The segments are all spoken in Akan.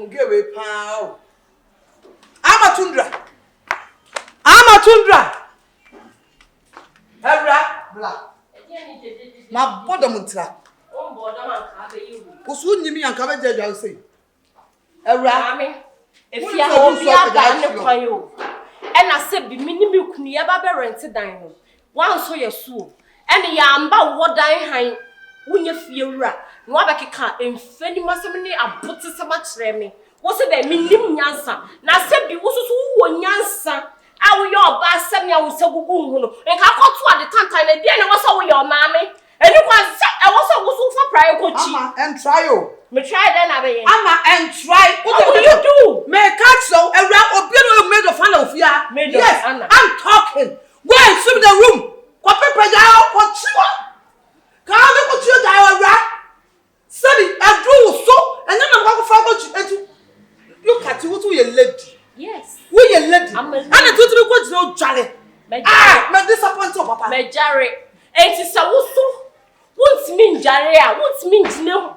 Ungewe pao. Amatundra. Hebra, bla. Ma bodo muntra. Usu nyimi anka be jeja say. Hebra. Mami. Efia obi aba ne kwan yo. E na se bi minimi kunu ye ba be rent dan no. Wan so ye suo. E ne ya amba wo dan han. Wunye fie wura. No abekeka emfani masem ne abote se ba kire me. Wo se da minim nyansa. Na se bi wo so wo nyansa. Awo yo oba asem ya wo se gugu hu no. Enka koto ade tantan na dia na wo so wo yo maame. Eni kwa se e wo so wo so for prayer coach. Ama and try yo. Me try then abe. Ama and try. What do you do? Me catch so Ebra obi no made of Anna ofia. Yes, I'm talking. Go and sweep the room. Kwa pepe ja o chiwa. Ka me ko chiwa ja Ebra. Sabi adu so enya na kwa fa ko chi etu. Look at you ye lady. Yes. We ye lady. Ana tutu be ko jina o jare. Ah, me disappoint you papa. Me jare. Enti sa wo so. Wontimi njare a, wontimi njine ho.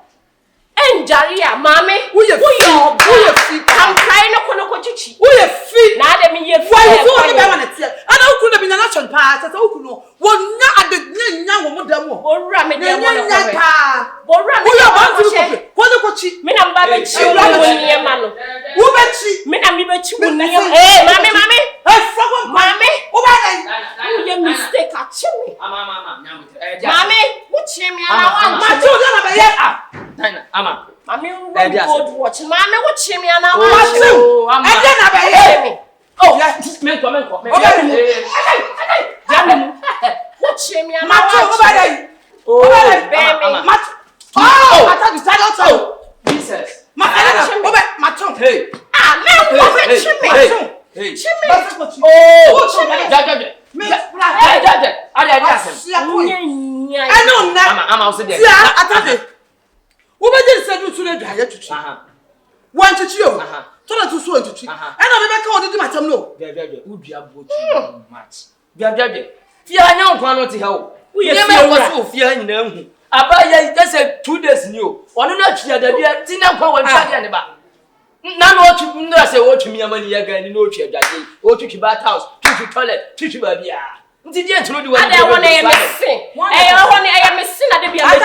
Enjaria, mami. Who you feet? I'm crying no chichi. Who you feet? Now let me hear. Why you don't want to tell? I don't could have been an action pass. I don't know. One not at the young woman. Borra me dear one. Borra me. Who you want to say? What the coach? Me na babe chi near man. Who bet she? Me na me bet you near. Hey, mami. Hey, from mami. Over there. You mistake at you. Mami, what me I want. Dina, ama. Mami, good watch. Mami, what me and I want. And then I me. Oh, yeah, men come. What me and I want. Oh, baby. Oh, I thought you said also. Jesus. My tongue. Hey. Ah, man, Hey. I know now. I'm also there. I Who did say you to the diet? One to you. Turn to so to cheat. And I never called it, no. Would you have bought much? Fear now, one to help. We never was so fear in them. Abaya just said 2 days new. One not here, the dear Tina Power and about. None what you know, say what to me, money again, no chair, or to your bath house, to your toilet, to your baby. Did you do what I want to say? I am a sin at the beginning. I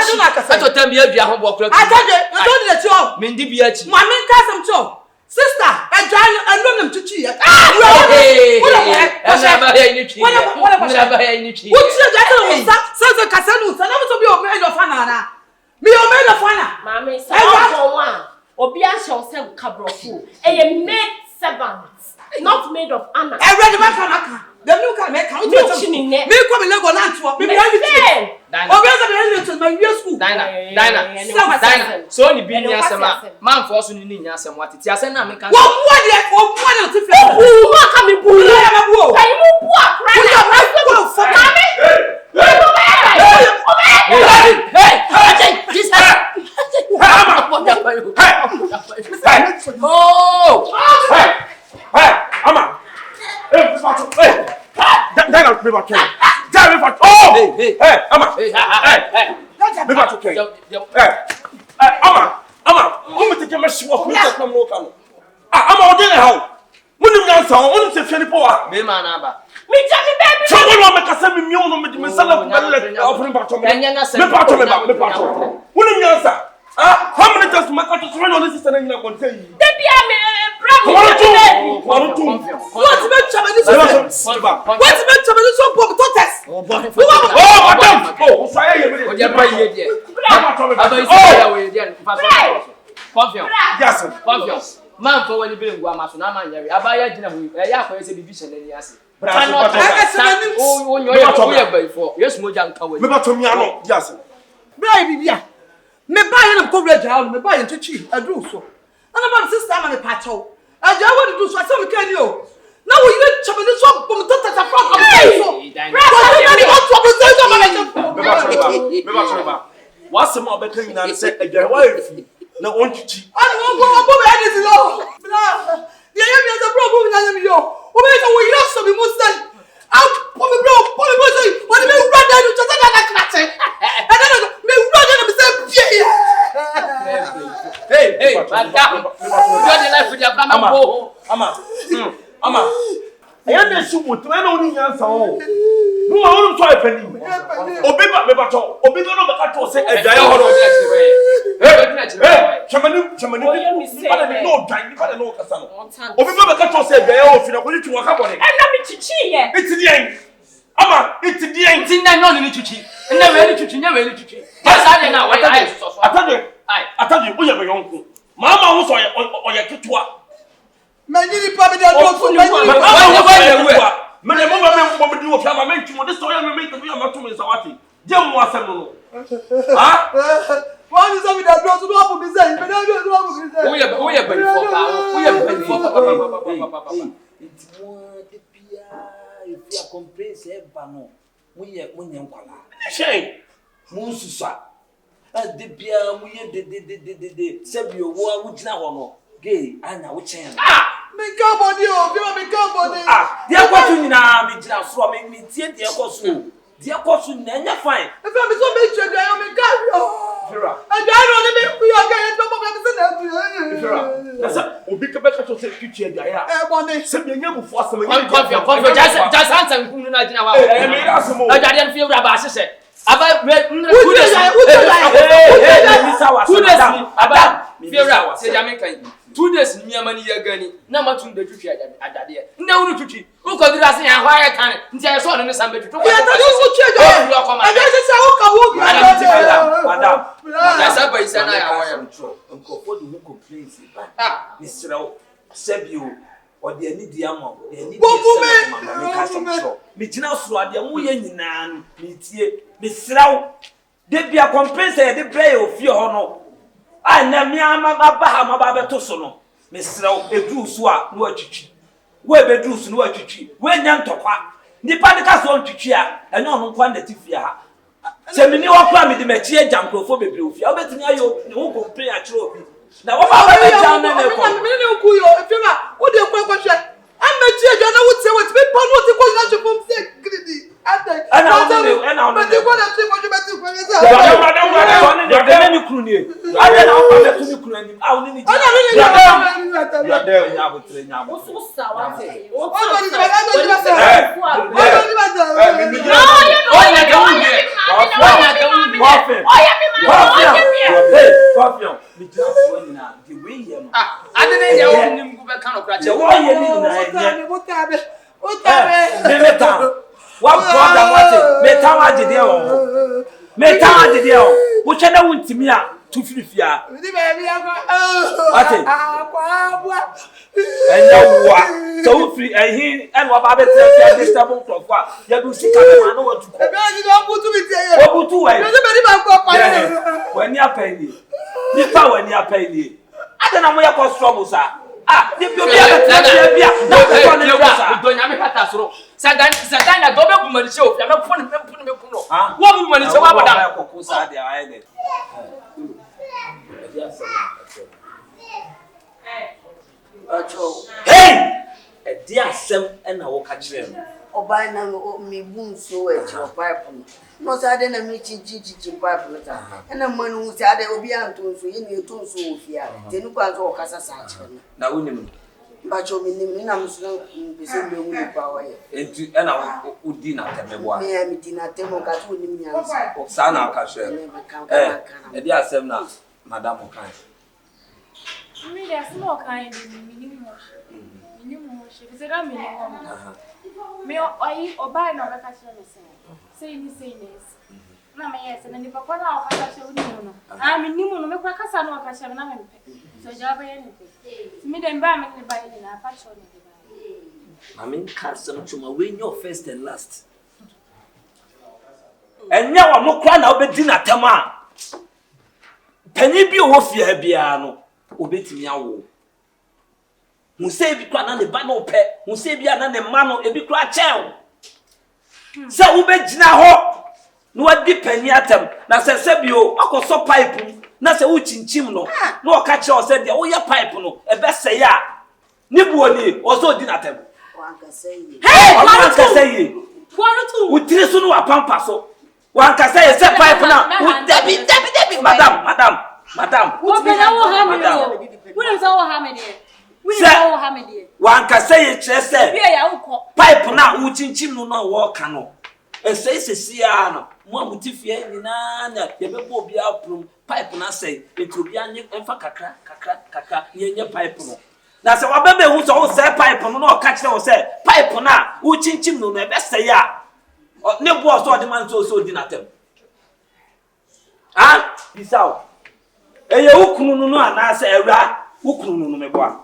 don't tell me your homework. I told you that you Mindy Biachi. My men cast them so. Sister, I run them to cheer. Says a Cassandra, to be made of Hannah. Me or made of Hannah. Mammy, so one. Obia shall sell cabrofu. A maid servant, not made of Anna. I read the Macanaka. The new can make out. Me come Lego Lantua. Maybe everything. Or my real school. Dina. So you be near some man for us in India, some what it's a name. What to feel? Who coming? How many times my country run on this sister and you can tell you? What's man for when you bring Guama, so now I buy a dinner. I have a division and yes. Yes, Mojang, yes. Baby, yeah. Me buy them coverage out, me buy into cheap. I do so. And about this time on the patcho. I just want to do so. I saw me can you. Now we need to be this one from the what's the more better than say a wife? No one to cheat. I don't want to go anything low. The enemy has a problem with you. What makes we not so be Muslim? Out, what we broke, what we was saying, what we run down to just another class. And then me run down and say, hey, madam, you are Ama. I am sure what I don't answer. No, I don't try penny. Obey me, but obey no say a dialogue. Chamanu, no time, but no Casano. Obey me, say they are going to work upon it. And let me to cheat. It's the end. Ama, it's the end. It's not in to cheat. And never ready to cheat, never ready to cheat. I know what I told you, we have a young Mama was on your kitua. Many probably don't know for many women do of Yama mention what the story will make the Yama to Miss Awati. Jim was a little. Ah, what is up with that? Don't know what to say, but I don't know what to say. We are ready for it's more the Pia if you are comprehensive, Bano. We are winning. Shame. Mususa. As the Pia, we are the Sebio, who would now gay, and now change. Me company o, me company. Dia kwasu nyina me gina so me tie dia kwasu. Dia kwasu na nya fine. E fa me so me chwe dia me carry o. Fira. E dia no ne me ku yo ga e to mo me se na tu. Fira. Nasa obi ka beka to se twitwe dia ya. E bone. Se me nya bufu asem nya. Confio. Just answer nkunu na gina wa. E me asem o. E dia dia fi ewura ba sese. Aba who Fiora, say Jamaican. 2 days near money agani. Na matun de twitwi adade. Na wonu twitwi. Who could do say and why can? Nti I saw no somebody to. We are talking about I just say who can Madam. That's how by say na ya am tro. Nko for the who complains. Mr. Sebio or the any diamond. The any diamond. Me gina so ade mu ye nyina no. Me tie. Mr. De bia complains de play of your honor. Na mi ama ba ha ma ba beto so no mesrew edu so a no atwitwi we bedu so no atwitwi we nya ntokwa nipa de ka so ntwitwi a enye ono kwa ndatifia ha se mi ni wo kwa mi de machi agya mkrofo bebre ofia obetini ayo ne wo complain a kire obi na wo ba ba agya na ne ko mi ne ku yo efia wo de kwa kwa hwe amachi agya na wo tie wo ti pa no ti ko na chofom se gridi ana but you want to see what you better for yourself. Madam, ni kru ni. Ade na o ba tu ni kru ani. A oni ni. Ya de nya botre nya. O so sa wa te. O go ni ba go ni ba se. O go ni ba se. Mi mi. O ya ga wu ni. O ya ga wu ni. O ya mi ma. Hey, Confion. Mi ti so ni na. The way here no. Ade na ya wo ni mgu be kan okra che. Wo ye ni na ye. O ta be. Me meta. What brother what me town agide o me town agide o wo che na wuntimi a tu firifia me ba bi akwa akwa enya wa so wo firi ehin en wa ba be tire disturb crop kwa ya du sika be ma no wa tu ko e be agide o butu bi tie ye o butu we me be ni ba kwa kwa wani apani ni pa wani apani ade na mo ya ko struggle sa ni bi obi a bia na ko ne sa do nya me kata soro Sadan na dobe kumani se ofia me fone me kuno wo mu mani se wa boda ko ko sa dia aye de hey e dia asem na wo ka kire no obai na me bun so e cho pipe no sa de na me chichi pipe no ta na manu sa de obi anto so ye ni to so ofia te nu kwa so okasa sa kire na wonim Bacho mi na musuno mbese mbe wuni pa wa ye. Enti na udi na temeboa. Me mi di na temo ka tu ni mi ansa. Oksa na aka hwe. E di asem na madam kan. Mi de asem o kan ni mo. Ni mo she. Bi se ga mi ni mo. Me oba na o ka hwe me se. Sei ni. Na me yes na ni pa kwa na o ka hwe uni mo no. Mi ni mo no me kwa kasa na o ka hwe na me pe. So jaba ye ni pe. Me dem ba me ni ba ye na pa cho ni ba. I mean custom chuma when your first and last. Enya wa no kwa na obedi na tema. Panyi bi o fie bia no obetimi awo. Mu se bi kwa na ne ba no pe, mu se bia na ne ma no ebi kwa chew. Se wo begina ho no wadi panyi atam na se bi o akoso pipe na se wo chinchim no na o ka che o se dia wo ya pipe no e be se ya ni buoni o so di na tem Wanka say hey wanka say utiri so no wa pampa so wanka say se pipe na debi madam Wo be na wo ha me o. Wo na so wo ha me de. We know how many. One can say it, say, Yeah, pipe now, which in chim no walk canoe. And says a Siano, one with Tiffy and Nana, the Bebo be out from pipe na say, it will be an infant kaka, near pipe. That's a baby who's all say pipe no catch no say, pipe now, which in chim no best say ya. Or no was what the man so dinner them. Ah, this out. A Ukunu no, and I say a rat, Ukunu no me boy.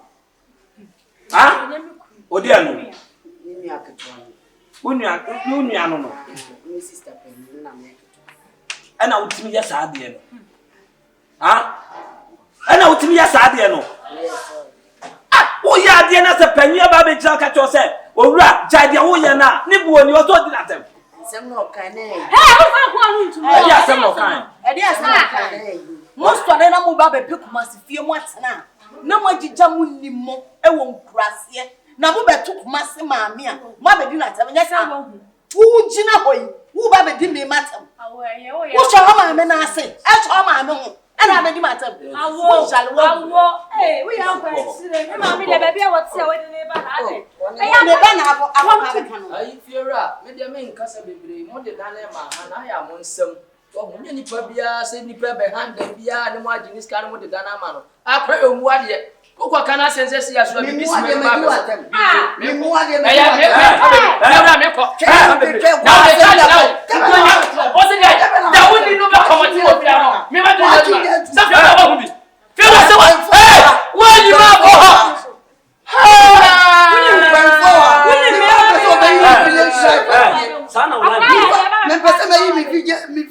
Ah, oh dear no. No. Sister Penny, And I would tell me yes, I did. Ah, and I would tell me yes, I did. Ah, oh, yeah, dear, as a penny about the jack at yourself. Oh, rat, Jadia, oh, yeah, now, nibble when you're talking at them. some no kind. Yes, I'm not kind. Yes, no. Most of them are mobile pick must feel what's now. No more jamu ni mo, a won't crass yet. Now, took Massima, Mabbe did not have yes, I won't. Who Gina boy, who Babbe didn't matter. What's your man? I say, that's all my no, and I made matter. I will. Hey, we are going to see the mammy, the baby. What's your neighbor? I am the banner. I fear up, made your main cousin be more than and I am on some. Oh, many pabia, say ni behind the beer, and watching this kind of the Danamano. I pray on what yet. What can I say? Yes, you have been missing them.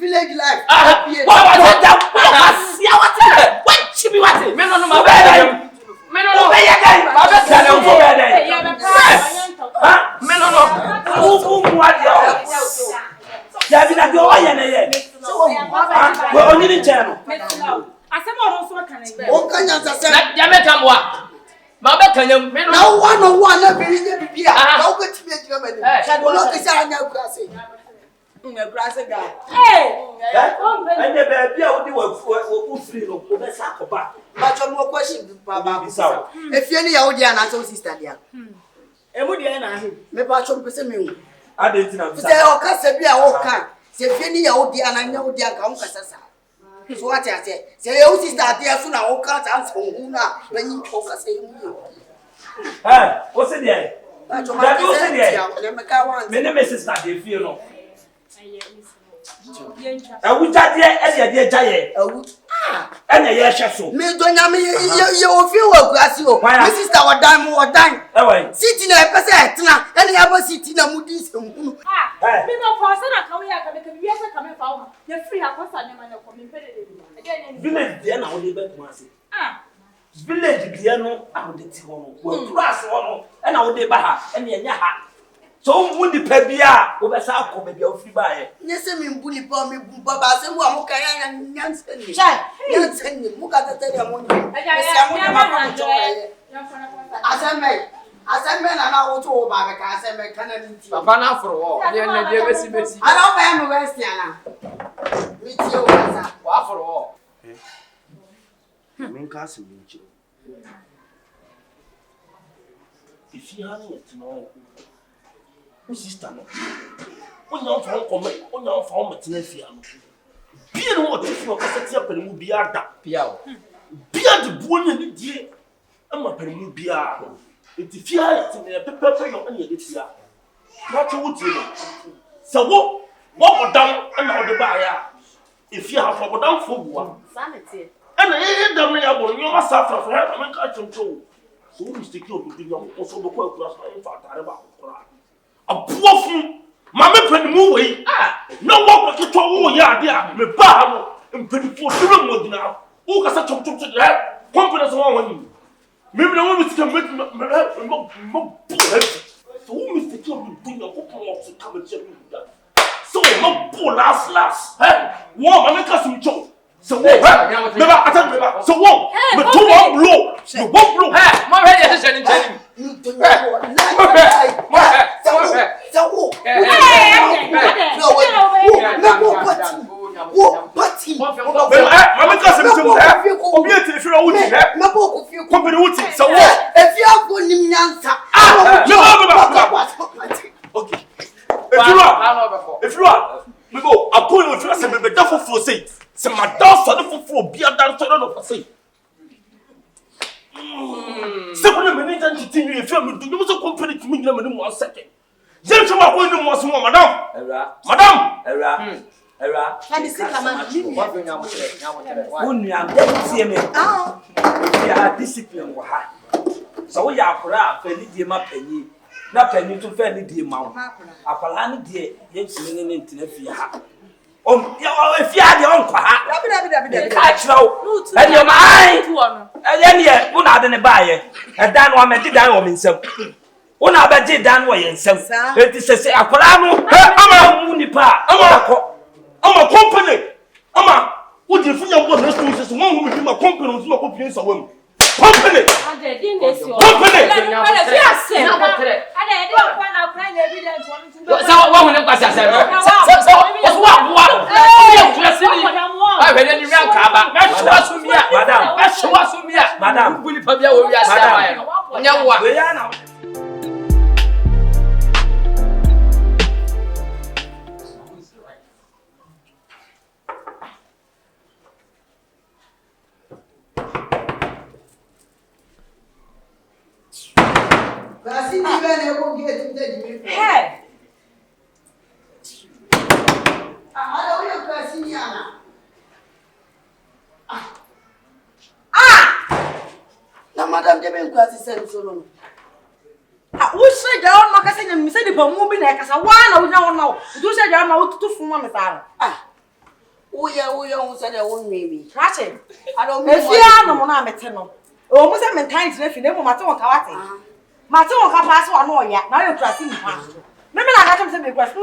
Village life. Grassy guy. Hey! And the baby, I would free no back. But no question, Papa. If you're near Odia and I told sister, dear. Emudiana, maybe I should present me. I didn't know. Say, oh, Cassabia, oh, can. Say, Finny, Odia, and I know dear Councassa. So what I say, say, oh, sister, dear, soon I will cut answer who now when you talk as a what's it there? That's what I say. Many misses that they feel no. I would tell you, and your giant. And a year so. Me don't know me, you feel grassy. My sister or dime or dime. Sitting a person, and the other sitting a moodies. Me no person, I come here, can be ever coming from. You're free, I was an man of coming. Village, then I will be back once. Village, piano, I would take one. Grass one, and I would be back, and yaha. So would the pebia over South Kobe or free by it? Yes, I mean, bully for me, Baba, and Wamoka and Yansen. Yansen, look at the table. As I may, and I will talk about the cast and make Papa for all. I don't know Westiana. Meet you for all. Main castle. If you have it tomorrow. Sister, no. On your phone, on your phone, Matinesiano. Be an what if you are set up and will be at that piao. Be at the one in the day. I'm a penny beer. It's if you are in a pepper, your only this year. Not to would you. So what down and all the buyer. If you have for down for one. Sanity. And I don't know you must suffer for her. I'm a control. So we stick you to the also the work class in fact. A poor fool, Mamma Penny Movie. No one could talk ya, me bar, and pretty poor children now. Who has such a that? Confidence on maybe the woman can make me so who is the children bring a couple to come and check that? So, no poor last. Hey, one, I make us some joke. So, never, I tell you, so what? But two won't blow. You won't blow. My head is telling me. If 1 second. Jennifer, I'm going to most more, madam. Madam. Era. And the sick man. See me. Yeah, discipline. So we are proud. Penny, dear, my penny. Not penny to fairly dear mount. Apalani, dear, yes, meaning into the fear. Oh, if you had your own catch now, and your mind, and then yet, one out in a buyer, and then one met it down on himself. One out of it down way and self. It is a say, Apolano, I'm a Munipa, I'm a company. Ama, what if you want to do one who will be my company who's not company of women? Company! Company! Yes, sir. Hey! Madam Jeben Kwasi said so. Who said you are not casting and said if a moving like as a one or no. You said you are not to form a father. We are said I won't maybe. Ratchet. I don't know. If you are no one, I'm a tenor. Almost a maintained if you never matter what Kawati. Matter what pass or no yet. Now you're trusting me. Maybe I got to be question.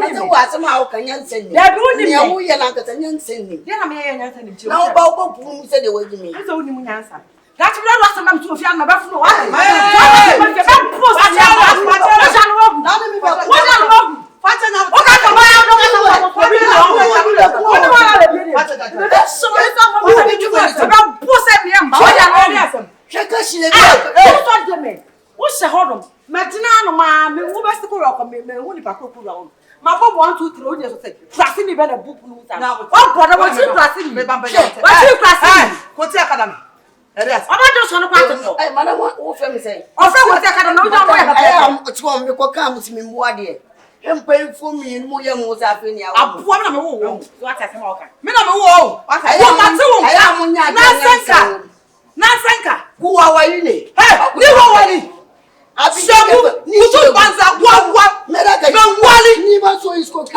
Somehow can you send me? They're doing it. We are like a young send me. Then I'm here and sending you. Now, Bob said they were to me. It's only my answer. That's what I was about to if you are not from what's the hold on? Matinano, ma, me, who best to rock me, only Paco. My Bob 1, 2, 3 years of trusting even a book. Now, what brother was you trusting me? What's you trusting? What's your academy? Yes. I'm not just on a part of it. Madam, what family say? Or from what I can know. I am at home, you come to me, what dear. And pay for me and more young was up in your what am I? What I am. Nasanka, who are you? Hey, you are Shabu, you banza, what, Medica, Wally, never saw his cooking.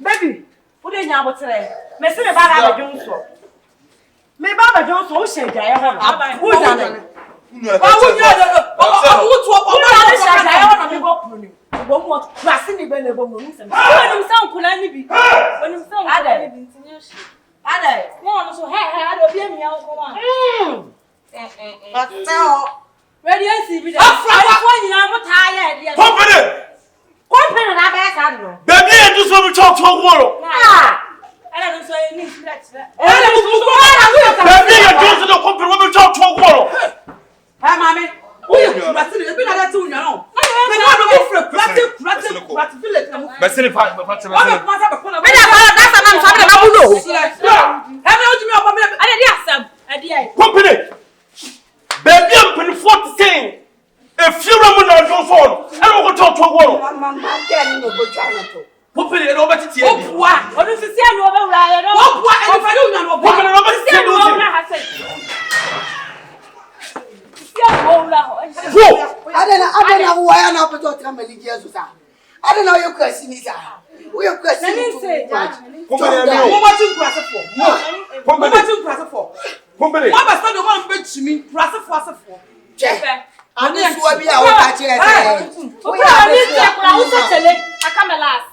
Baby, what are you about today? Messi, Baba Johnson. May Baba Johnson say, who done it? Company, baby, I'm 40 saying, if you're a phone. I don't want to talk to a woman. Mama, tell me go try to. Company and over to you. What? What is the same over right? What? And if I don't know what I don't know why I'm not to tell me Jesus. I don't know your question is. We are questioning. Company. Mama said the one bet to me, for. Check. I need to be our catcher. We I come last.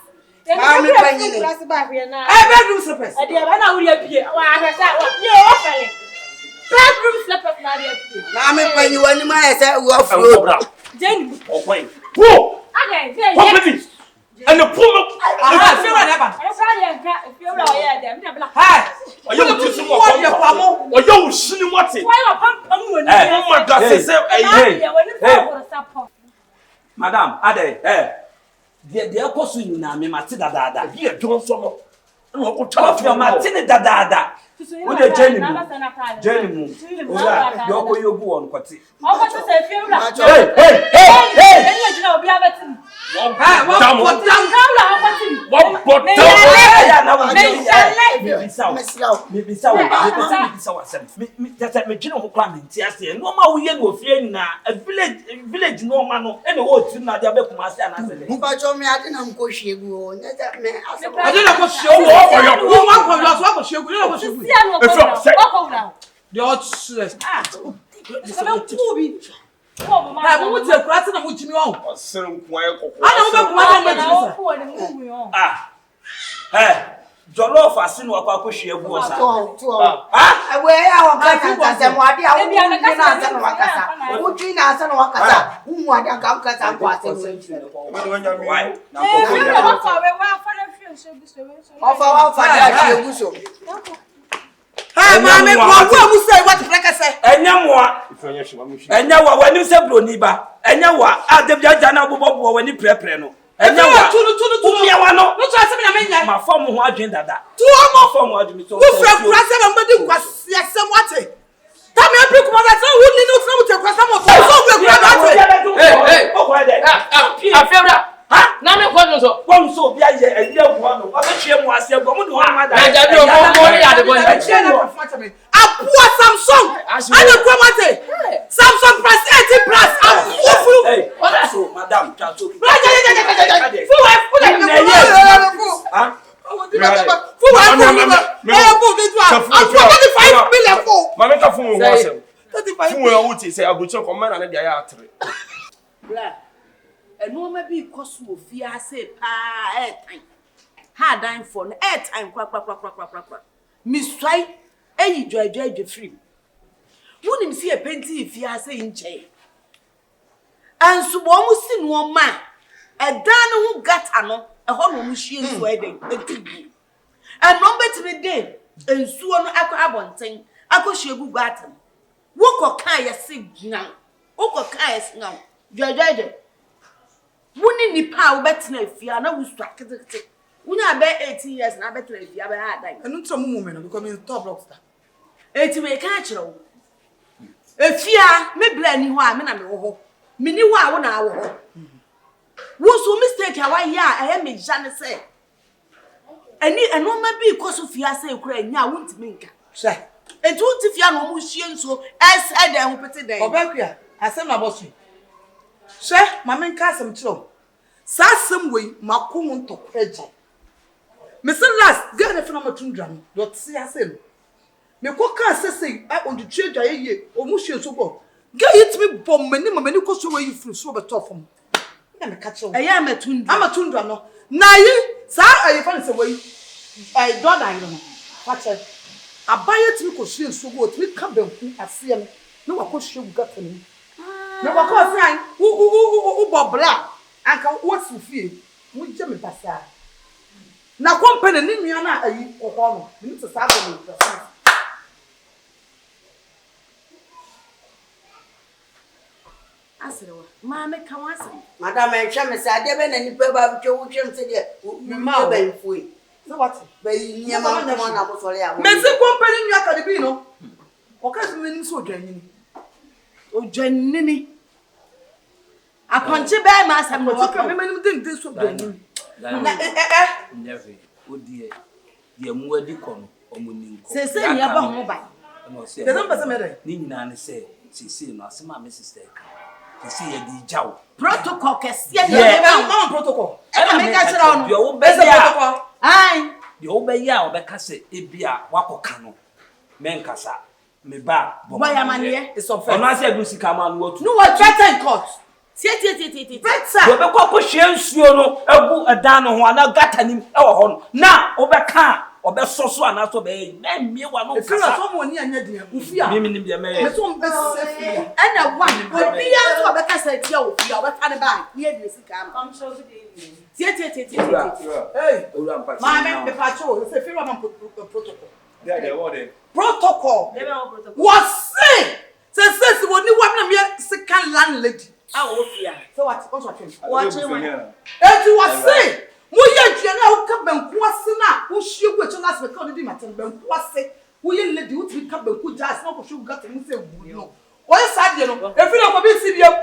I'm paying Bedroom slippers. I did. I know we are here. I heard that. Bedroom slippers. I'm paying you any money. I said, we are through. Jenny. Whoa! Okay. Company. And the pool. I feel whatever. If you're right, them. Hi. Are you just what your palm? Or you see what it? Oh my God, hey, Madam, Ade, the opposite na me Matilda Dada. Here, don't so much. Your Martina Dada. With a Jenny, Yoko Yobu on Quati. Village no man, and the whole thing now, they are Kumasi and I didn't go Shibu. I don't know. The odd stress. I want to crack and which me on. Jollof as soon as I push you. Where our cousins and what they are Hey, mammy, what will say what I say? And now, when you say Broniba, and now, at the Jana Bobo when you prepare no. And now, my former who agenda that. 2 more former who was yes, somewhat. Tell me, I feel that. Na me kwa nso kwa nso obi aye elie kwa no abetwe mu ase gbo mu de ho ma da na jabi o mo ri ade bo ni apua Samsung ana kwa mate Samsung plus 80 plus afu hey so madam chato fu wa fu da ha fu wa Mama ka fun wo asem 35 fun wo wuti say abucho command na dia ya atre no ma bi koso ofia say pa airtime ha dan for no airtime kwa mi swai eyi dwadwadwe free wonim si e penti ifia say nche anso bo mu si no ma edan no hu gata no eho no mu hie nso eden etubi no betime den ensuo no akọ abonten akọ hiebu gata wo kọ kan yesi gnan wo kọ kan yesi gnan dwadwadwe wuni nipa wo betena afia na wo swa ketekete wunya be 18 years na betena afia be ha dan enu ntra mumu me no because me top blockster eti me ka kire wo afia me bla ni ho a me na me wo ho me ni ho a wo na wo ho wo so mistake a wa ya e me jane se eni eno ma bi koso fia se kura nya wo ntimi nka se eti wo ti fia no mo hie nso ese den ho pete den obakua asem na bosu she mama nka asem kiro sasem we makomo ntokreja me say last get the film matundra no do ti asem me ko ka sese on the trade ayeye o mu hie so bo get it me bom mani ko so we fru so beto fom na me ka kiro eya matundra no na yi sa ayi fa se we I don't know fache abaye ti ko hie so bo ti ka banku asem no wa ko hie gata ni me wa ko san u bobla anka wosu fie mu je me pasa na company ni nua na ayi kokọ no ni to sa go ni asrewa ma me ka wase madam e hwe me sa de be na nipa ba butwe wo hwe me se de me ba infui so what ba yi nyama ko na mo sole ya me se company nua ka de bi no o ka se me ni so dwanini o dwanini Aponche be ma asem no to me manim den so do nim. Never. O die. Die mu adi ko no omuni nko. Se ni aba ho ba. No se. De no pese me de. Ni nyina ne se no asema me sister ka. Se ye di jaw. Protocol kese ye ma protocol. E na me ka kira ono. Yo be protocol. Ai. De o be ya o be ka se ebia wakoka no. Men kasa. Me ba. Boy amane is of ono ase adu sika ma no watu. No what better in court. Tie. Better. We be ko hye nsuo no agu adan no ho ana gata nim e wo ho no. Na o be ka o be soso ana so be na mie wa no kasa. Fira so mo ni anya dia. Ufia. Me nim bia me. Me so be sefia. Ana one. Obi an so be kasa tia ofia, o be ta ne ba. Ni adu sika ma. Tie. Hey. Ma me pacho, se fira man protocol. Yeah, what it? Protocol. Was say. Se woni wa na me second landlady. Ofia. So what? Watch him. Enti was say. Mo ye dua na wo ka banku ase na wo hie gu echo last week on di matem banku ase. Wo ye lady wo ti ka banku jazz na ko hie gu gata mu se gu no. Wo ye sadie no. Efi na ko bi si biem.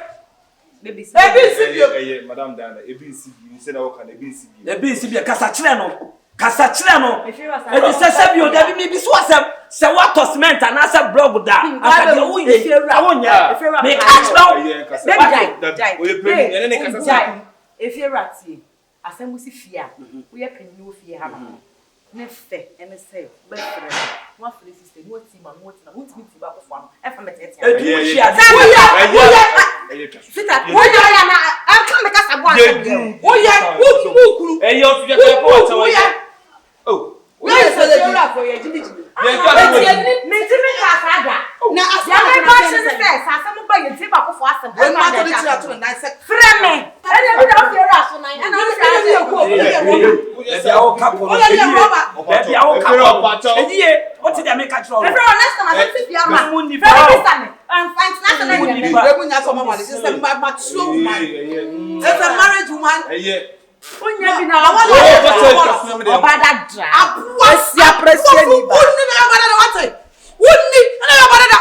Baby si biem. Madam Dana, ebi si bi, say na wo kan ebi si bi. Ebi si bi kasa kire no. Edi se bi o da bi mi bi so asem se water cement na se blog da. Aka de wo ye. Awonya. Me catch now. Die. O ye pe ni ne kasa. Efi ratie. Asem si fia. Wo ye penni wo fie ha no. Ne fe ene se be fere. Wo fere sister wo ti ma wo ti na wo ti ti ba ko fo am. E fa metete. Edu shi ade. Sita. Wo ya na aka me kasa bo asem. Wo ye wo kuru. Eyo tu je ka ko ta wo ye. Oh. Where is the for your jiji? Me timi ka sada. Na asem ba shi se asem ba ye ti ba ko fo asem. When ma to ti ato na se frame. Ene bi na o fi ra so na. Ene o fi ra ko. Ebi awo kapo. Ebi awo kapo. Eyi o ti de me ka tro. Every honest na se fi ama. Munni fa. International name. We nya so mama. This is a mature woman. It's a marriage woman. Onya bi na obada dra. Abuasi apreciate ni ba. Wonni na obada da wate. Wonni na obada da.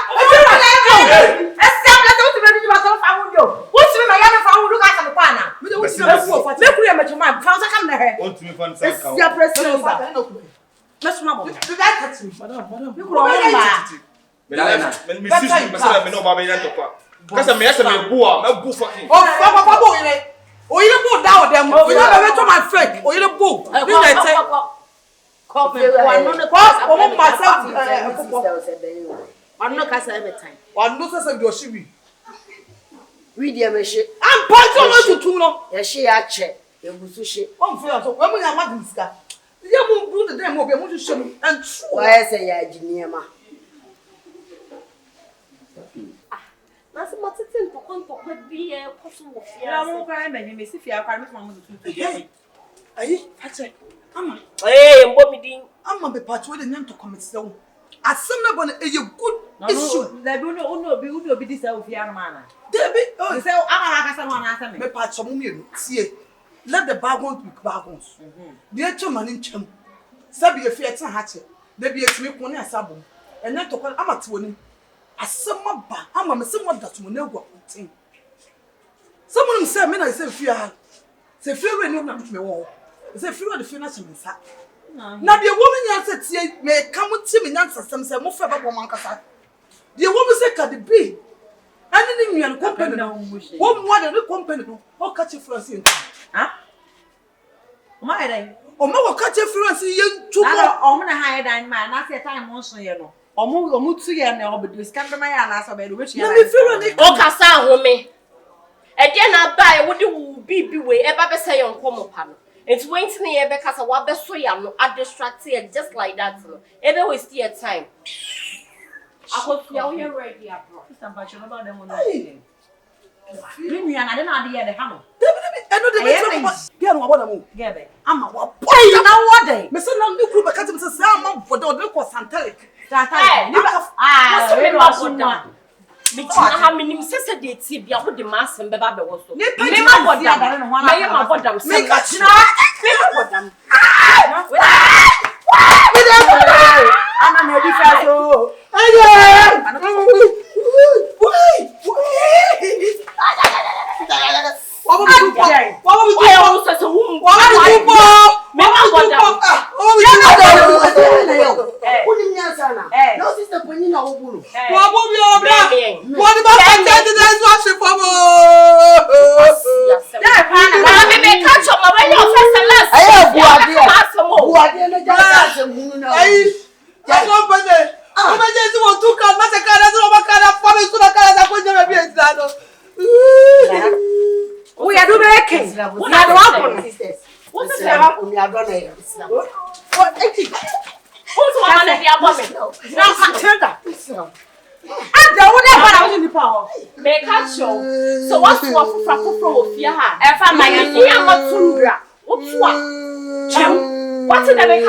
Establish what me do ba so fa wunyo. Wonti me ya me fa wunyo ka sa me kwa na. Me do wonti me ku fa. Me ku ya me chuma. Fa so kam na he. Wonti me fan sa ka. Esi apreciate ni ba. Me suma bo. Do that touch me. Madam. Me ku ro ma. Me sister me say me no ba be yan to kwa. Kasa me yasa me bu a, me bu fucking. Oh, papa bo ire. Oyire bo da o dem. You know be to my fake. Oyire bo. Ni na te. One no myself. One no kasa every time. One no say do shibi. We dey me she. Am pancho no tutu no. Ye she ya che. Ye busu she. Om fe so. We mo ya madam sika. Ye mo bu the dem mo be mo ju she mu. And true. Why say ya jiniema? Nasi matete ntoko bi e koso wo fia. Ya mo kwa me ni me si fia kwa me mo tutu. Ayi, ache. Ama. Mbo mi din. Ama be patch we dey name to commit say wo. Asem na bon e good issue. Na bi uno bi dis e fia no mana. Debi. Oh, say ama aka say no na asem. Me patch mo mienu. Tie. Let the bargains be bargains. Dey chama ni ncham. Sabi e fia ten ha che. Debi etimi ko ne asabo. Enya to kwa ama te woni. Asema ba ama me se mo da to mo na gwa tin. Someone say me na say fia. Say fia we no na me wo. Say fia the fia na se me sa. Na de woman yan say tie me ka mo tie me nyan sasem say mo fa ba bo man kasa. De woman say ka de be. Ani ni nyan company na wo mo de the company no. O ka che France yin. Ha? O ma ere. O ma wo ka che France yin tubo. Na o mo na ha dan ma na say time mo so ye no. Omu tu ye na obedu scandal na ya na so be do we na me feel ni o kasa ahome e de na ba e wo de wo bibi we e ba be say yon komo pa no enti went na ye be kasa wa be so ya no a distract you just like that no e be waste your time akofia wo ye ready abro samba chono ba dem no ni ya na de na de ye de ha no eno de me bia no waboda mu gebe ama wa boy na wo de me say na ni kru be kati me say ama boda o de ko santalic ni ba we ma boda me tina ha minim sese de tie bia wo de ma asem be ba be wo so me ma boda me ma boda me ka tina me ma boda ana na di fa so aye What's in the make a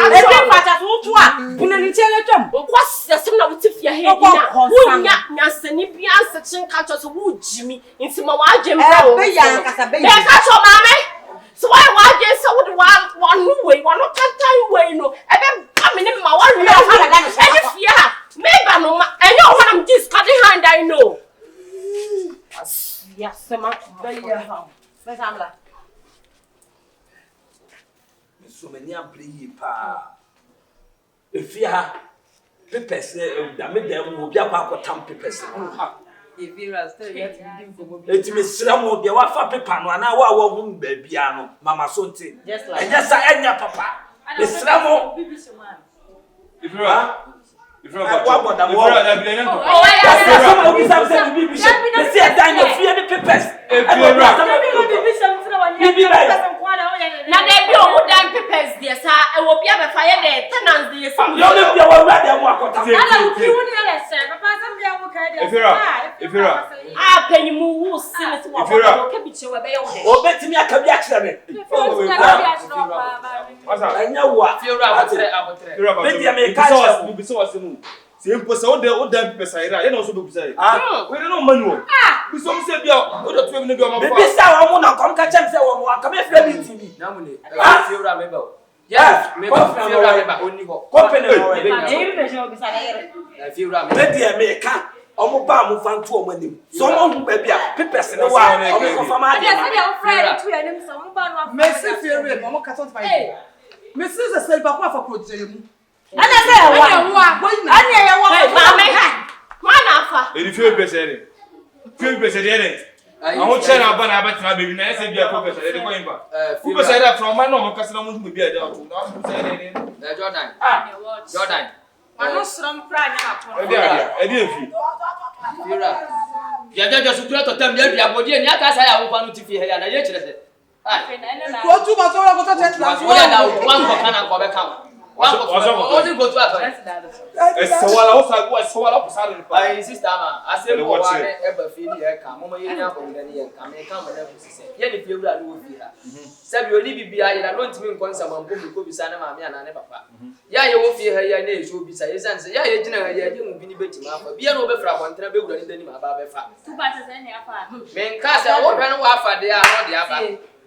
what's the similar with Tifia here? Who not any beyond such a catch us who Jimmy into my wife Jim Brown. So why just so one way, one not time way, no, and then coming in my one year. Maybe I know, and you when I'm discarding hand, I know. Yes, so much. So many are playing pa. If you have papers, damn them will be about time papers. If you are still yet to do Let me slam will be a wafa paper, and I won't be piano, Mamma Sonti. just like Yes, I am your papa. The slam. If you are, if you are, now there be all damn papers, dear sir. I will be able to fire the tenants, dear sir. if you are, Ah, Penny Moo, sing it to my cabbage or bay. Oh, bet me I can be accident. I know what you're Simple, so the old damn beside, I also do say. Ah, we don't know manual. Ah, we some say, go to 2 minutes. This I want to come catch him. Come here, TV. Ah, you remember? Yes, maybe only company. If you remember, make ọmọ bá mu fan to ọmọ nim so ọmọ hu ba bia papers ne wa ọmọ ko fama de Messi Fury ọmọ ka 25 Messi se sel ba ko afa project mu ana say wa Ma na afa e fi pese de I won't tell about na baby na say bia ko pese de ko imba who pese de from man no mo kasa na mo hu bia de to na say de Jordan Mano sram kra nya apon. Edi efi. Fira. Ya so tura to tam ya bia bodi ni aka sa ya wo kwanu ti fi he ya na ye kire se. Ah. Ko tu ba so ra ko ta chat la. Wo ya na wan ko kana ko be kan. Wan ko. O din ko tu aka. Esewala o sa go esewala ko sa ni pa. Ai sister ma, ase mo wa ne e ba fi ni e ka. Mo ye nya ko ni ye ka. Me ka mo na ku sise. Ye ni fi wura ni wo fi ha. Sabi oni bibia ye na no ntimi nkonsa mampo mi ko bisa na ma me ana ne papa. Ya ye wo fi ha ya na e so bisa ye sanse ya ye gina ha ya ye mu bi ni betima afa bia no be fra kwantena be wura ni dani ma ba be fa tu ba ta ne afa men ka se wo hwe no wa afa de a no de aba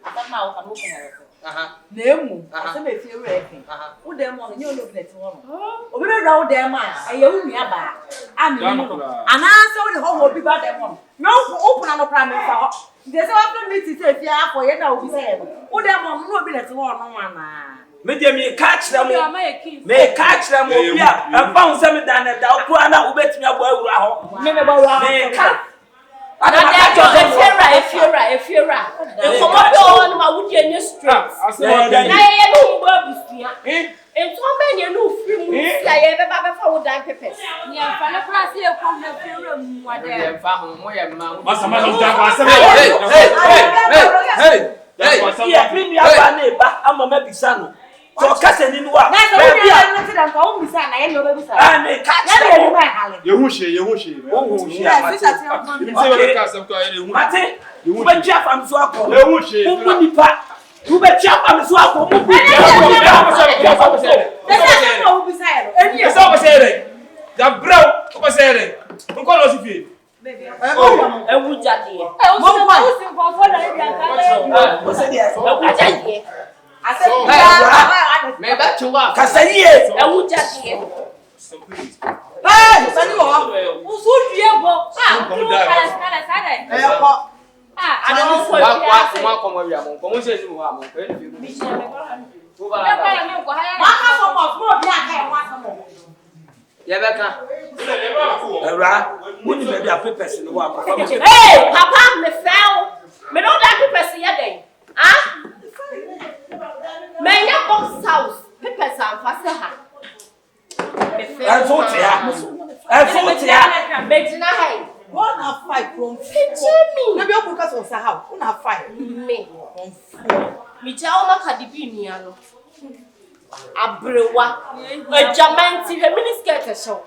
Atama o kan o kan aha na emu ase me fi ewura efi wo dem no nye olo plate wo no obi be ra wo dem a eye wo nua ba ami no ana se wo de ho obi ba dem no no open no pra me fa ho de se wa plan meet se fi afọ ye na obi se ye wo dem no obi let wo no ana me dia me catch them bia afa hu se me dan da opo ana ubetimi abo awura ho me ba wa me ka Ada Efira. E komo be on ma wudi enye straight. Na ye no mbo abusua. Ento be ne no free mu sia ye be ba be fa wo dan papers. Ni afa na kra se e ko na Efira mu ade. Ye fa ho mo ye ma. Masa da kwa se hey ya mi aba na ba ama ma bisa no so kase ni wa na se wo ya no se dan ka o bisa na ye no be bisa ah me catch ya be ba hale ye hu she mate you be chia fam so akọ ye hu she mu nipa you be chia fam so akọ mu bu da brau ko se re nko lo si fi Ewu jade. mo si nko fo na e bia ka o se dia Ewu jade. ase Me ba chuwa. kasaye Ewu jade. Hey, sani wo. usu die bo ah kru kala sa dai Eh ko. I don't Wa come we am. Come say ni mo am. Hey, Papa, me fell. Me don't like papers here. Ah? Me ya box house. Papers are fast ha. Me fell. I vote ya. Betina hey. One have five from Jimmy. Maybe you focus on Sahau. One have five. Me. Me tell ma Cardi ni ano. Abrewa. Ejamanti the miniskirt show.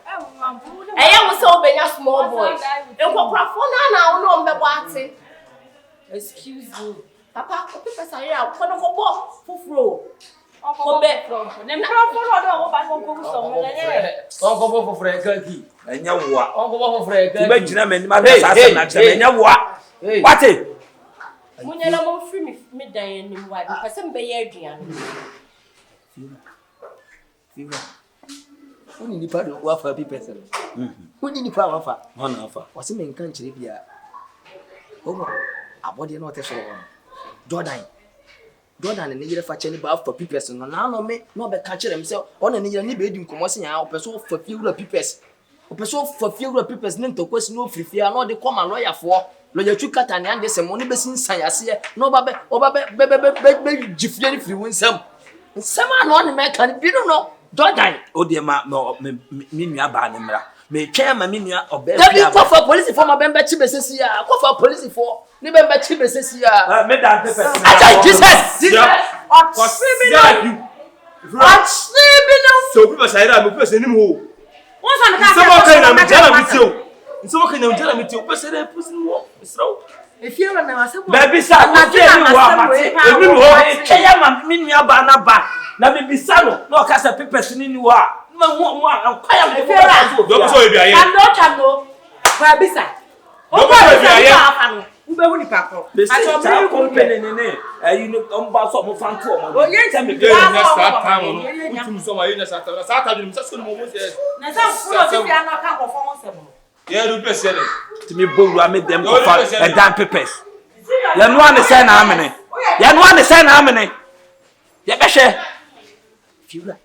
Eya wo se obenya small boy. Enkokrafo na wo mbebo ate. Excuse me. Papa, papers are here. Kono kobo fufuro. Kobe. Nem krafo no do wo ba ko so mo le. Onko bo fofre kaki. Enya wo a. Onko bo fofre kaki. Tiba gina mani ma da sasa na gina enya wo a. Wate. Munya na mo free me dan anim wa. Pese mbe ye aduan. Fiwa. Woni nipa do wa fa papers. Woni nipa wa fa. Hona afa. Wase me nkan kire bia. Omo abode na o te so won. Jordan ne yire fa che ni ba fa papers no na no me no be ka kire me se ona ne yire ni be di nkomo se nya o pe so fa fiwura papers. O pe so fa fiwura papers ne ntokwasi no frifia na o de koma lawyer fo. Lawyer twu kata ne ande se mo ne be sinsan yase no ba be jifie ni firi wonsam. Nsama no ne me kan bi no Jordan O de ma mi nua ba ne mra. Me twa ma mi nua oba David for police for my bemba chibesesi ya. Ko for police for ni bemba chibesesi ya. me da papers. Acha Jesus. So people say that me person nim ho. What's on the Someone can na me jana mitio. Someone can na jana mitio. Person dey person wo. Isro. If you run now, Baby sa na te ni wo amate. Ebi ho eya ma mi nua ba na ba. Na me bisa no na o ka say papers ni wo a. Ma ho kwaya mo Do so e bia ye. Chando. Baby sa. Do so e bia ye. Ube wuni pakro. Company ne you know omba so mo fan to mo. Oye Me dey na start time no. Utum so ma ye na start time. Start time ni so mo mo say. Na sa furo ti fi ana ka ko fo won se mo. Ye do person le. To me boru me dem ko fa e dan papers. Ya no an say na amene. Ya no an say na amene. Ya be hwe. Fiura.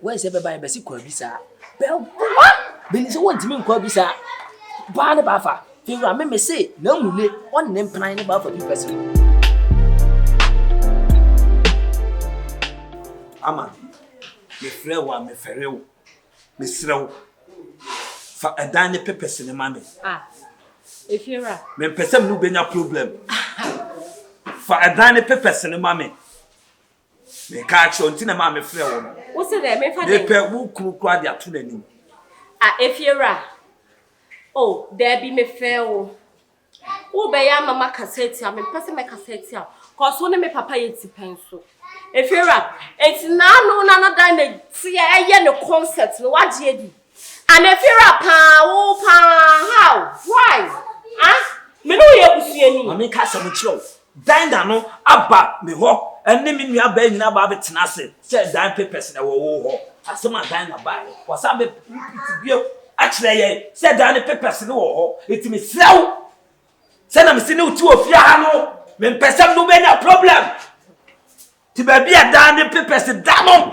Where is everybody be si kwa bisa? Be what? Be se won timi kwa bisa. Ba ne ba fa. Fiura me say na mule on ne mpran ne ba fa papers. Ama me frɛ wa me fɛrɛ wo me srɛ wo fa ɛdan ne papers ne ma me If you're right. me pɛsɛm no benya problem fa ɛdan ne papers ne ma me ka kyerɛ nti na ma me frɛ wo no What's it there? Me me pɛ wo kuru kura de ato n'anim if you're right. Oh, there be me fail. Oh, be ya mama cassette. I mean, person my cassette. Cause one me papa yeti pencil. If you're right, it's now no nana dine see a no concept. No what ye di. And if you're right, how? Why? Ah? Me no ye busi ani. ma me ka sɛ mo kyerɛ wo dan da no aba me hɔ ɛne me nua ba nyina ba betena ase sɛ dan papers na wo hɔ asɛm a dan na ba wasa be bio akyerɛ yɛ sɛ dan ne papers ne wɔ hɔ eti me srɛ wo sɛ na me se ne uti ofia ha no me pɛsɛm no benya problem ti ba bia dan ne papers da no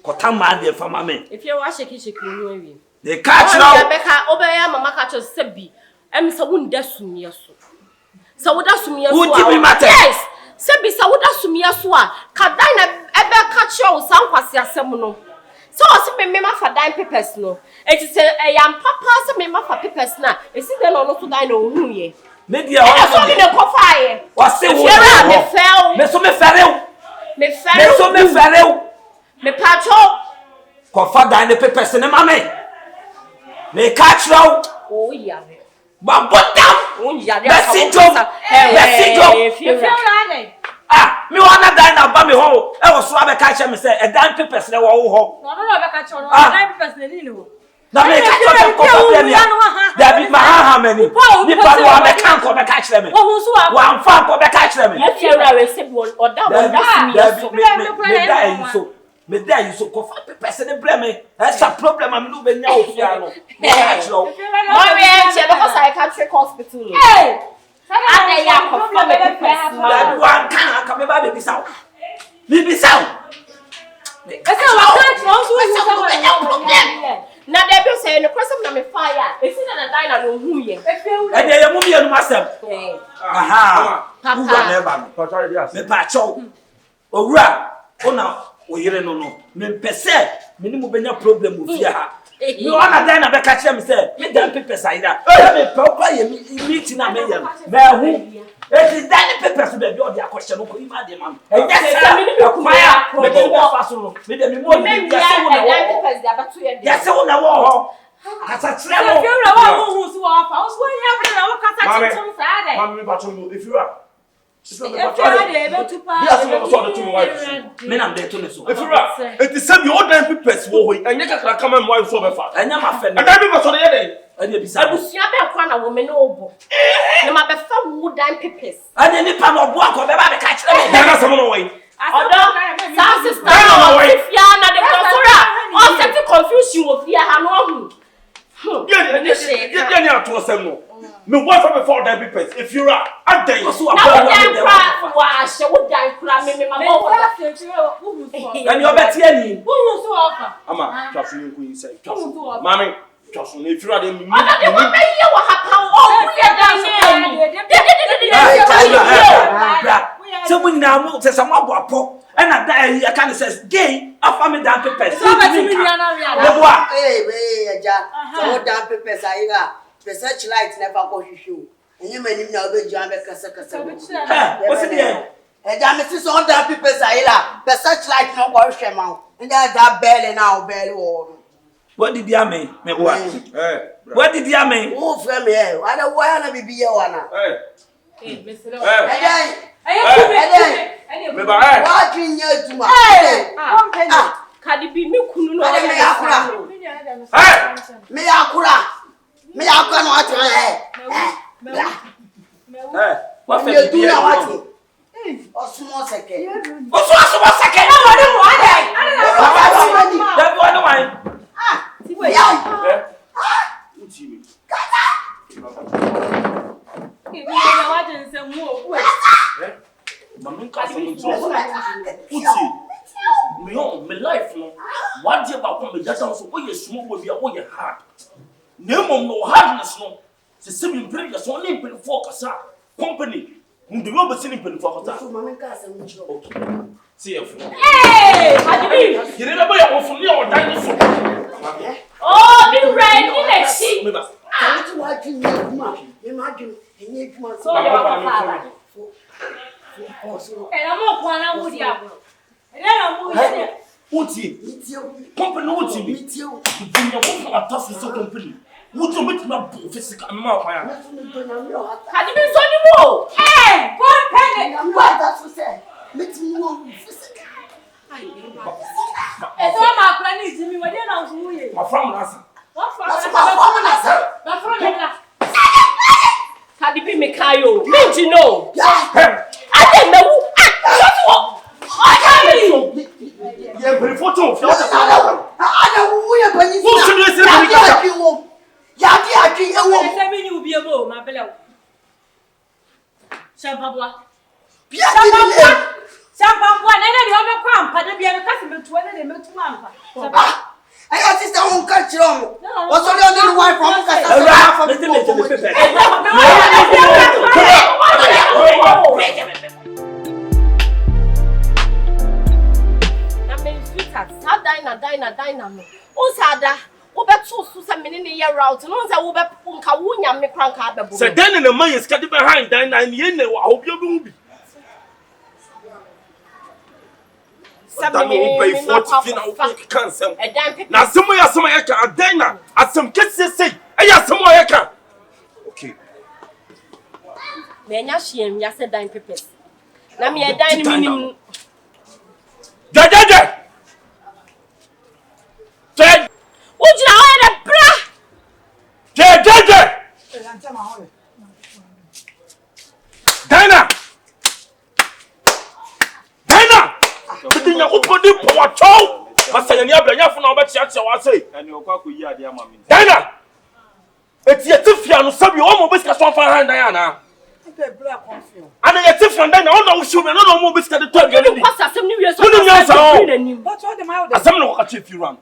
kɔta ma de fa ma me If you're shaky no wi. de ka kyerɛ Rebecca obeya mama ka kyerɛ sebi. Em se wunda sumie so. Se woda sumie so. Who give me matter? Yes. Sebi se woda sumie so a ka dan na ebe ka kyerɛ wo san kwase asɛm no. So o se me ma fa dan papers no. Eti se yam papa se me ma fa papers na. Esi de no no so dan na ohun ye. me dia E so me ne kofa ye. wase wo me fell. me so me fɛrɛ wo Me me fell. so me fɛrɛ wo Me pacho. kɔfa dan ne papers ne ma me ka kyerɛ wo Oh yeah. ba botam Oh yeah. If you me wanna die na ba me ho e wo so abeka kye me say e dan papers na wo ho No, be ka cho no. Dan papers na ni no. na me ka cho ko problem ya da bi ma ha mani ni pa no abeka ko be ka kye me Wo hu so wa amfa ko be ka kye me If you're right, we say oda me da yi so ko fa papers ne bre me e sa problem am no be nya ofia no ka kye o Mommy, because psychiatric hospital. Hey! Ade ya kofa me papers. That one can come back baby sound. Baby sound. Ese wa kan tro so hu problem. Na de bi say no kwasam na me fire. Esi na dina no hu ye. And they are moving on myself. Aha. Papa. Me pa chow. Owura, ona oyire no. Me pese, me ni mo benya problem ofia ha. Me ona dan na be ka kire me say, me dan papers aida. Me papa ye meeting na me yam. Me hu. It is dan papers be bi o dia question ko ima de man. E yes, me ni me kuma me dey fa so. Me dey me mo ni ya se wona wo. Papers da ba to ye. Ya se wona wo. Kasa kire mo. If you know who so off, I was going every now kasa chichum sa dey. Mama me patrol if you are. If you are able to pass. Yes, me so the two wives. Me na dey to me so. If you are, it is say be all them papers wo ho. Enye kakra come and wife so be fa. Enya ma fe And I be so dey dey. Anya bisa. Abusua be kwa na wo me no obo. Na ma be fa wo dan papers. Anya ni pa no bo akọ be ba be ka kire me. Dana some no way. Odo, some sister no fia na de kosora. O set confusion wo fia ha no hu. Yeah, ni ato sem no. Me wife before that papers. If you are, I tell you. So Na wo dan kra wa she wo dan kra me ma bo. And you bet here ni. Who so offer? Ama, trust me ku say. Mami, trust me. If you are the me. Odo de wo be ye wo ha pa o ku ye dan So when now say some apo and I can say gay after me down papers. So but me na eh eja. So down papers ayiga. The searchlight never go hwehwe. Enye manim na obeju be kasa. What's it? Eja me so down papers ayila. The searchlight no go hwehwe ma. Nja da bell na o bell wo. What did you mean? Me what? What did you mean? Who frame here? Why na bibi ye wana? Me ba What you nye tuma? company. Kadi bi me kunu no Me yakura. Me yakura no ati What me do na wati. Osumo seke. Osumo seke. Na wo de mo ade. That one why? Me life no. What dey about come me just so we ye small we be hard. Name no hardness no. Se se me bring so na impel for kasa company. Ndu no be sin impel for kasa. Okay. See you. Hey, Adibi. You remember your phone or die so. Oh, be ready next week. Me ba. Ati what you nye tuma. Me ma dun enye tuma So you want to father. And I'm not one of the apple. And then I'm Uti. Company uti bi. Dunya wo atasi so company. Wuto bit na physical ma kwa ya. Adibi so ni mo. Hey, company. What that say? Meeting mo physical. It's all my planning to me. What you know who you? Ma from last. What from? Adibi me kayo. Me ji no. Yeah. Ade me wu. What wo? Ade Ye bring photo. Ana wu ye bani. Who should you say bring photo? Ya di ati ewo. Seven you be able, my belly. Champabwa. Champabwa, and then you have a crump, but if you have a customer to any limit to mamma. I got sister won't catch you. What's all your little wife from Dina no. Usada, Ubetu Susan Mini route, no za Ube Punka Wunya me crank abe. So then the man is getting behind Dina and Yene, I hope you will be. That will pay 40 now, cancel. Now, somewhere can Dina at some kids say, I have somewhere I can. Okay. Menya shiem ya se dine papers. Na me e dine minimum. Jajaja. Jaj. Ujina o e de bra. Jajaja. Dina. Dina. Bidi nya upodi po wacho. Masanya ni abla nya fo na obetia tia wa sei. Ani okwa ko yi ade ama mi. Dina. Eti etifia no sabi o mo besika so fa han dan ana. the black confusion. And I get from then on no show me no more biscuit the talk. You pass as some new years. But What the matter? as some no catch if you run.